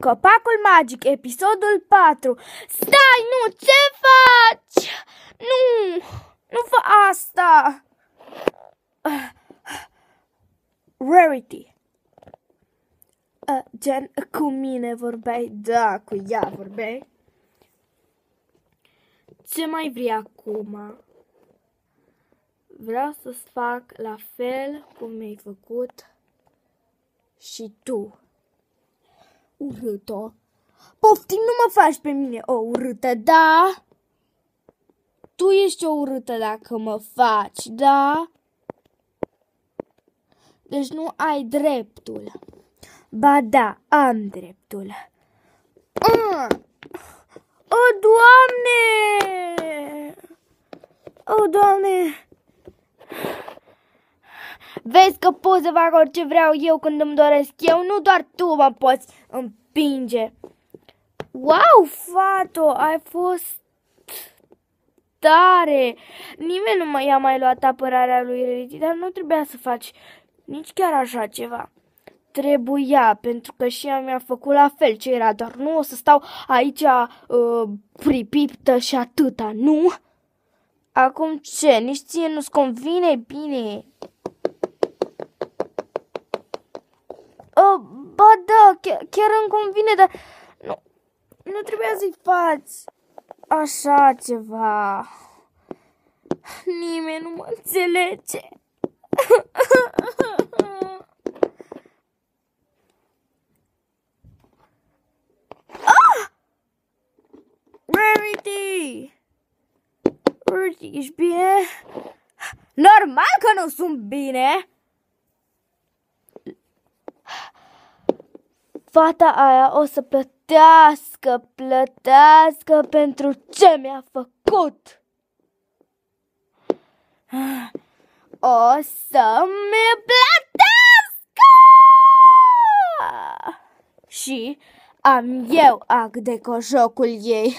Copacul Magic, episodul 4. Stai, nu, ce faci? Nu fă asta. Rarity. Gen, cu mine vorbeai? Da, cu ea vorbeai. Ce mai vrei acum? Vreau să-ți fac la fel cum mi-ai făcut și tu. Urâtă. Poftim, nu mă faci pe mine o urâtă, da? Tu ești o urâtă dacă mă faci, da? Deci nu ai dreptul. Ba da, am dreptul. O, Doamne! O, Doamne! Vezi că pot să fac orice vreau eu când îmi doresc eu, nu doar tu mă poți împinge. Wow, Fato, ai fost tare! Nimeni nu i-a mai luat apărarea lui Rarity, dar nu trebuia să faci nici chiar așa ceva. Trebuia, pentru că și ea mi-a făcut la fel ce era, dar nu o să stau aici pripiptă și atâta, nu? Acum ce? Nici ție nu-ți convine? Bine. Ba da, chiar îmi convine, dar nu trebuia să-i faci așa ceva. Nimeni nu mă înțelege. Rarity! Rarity, ești bine? Normal că nu sunt bine! Fata aia o să plătească pentru ce mi-a făcut! O să-mi plătească! Și am eu ac de cojocul ei.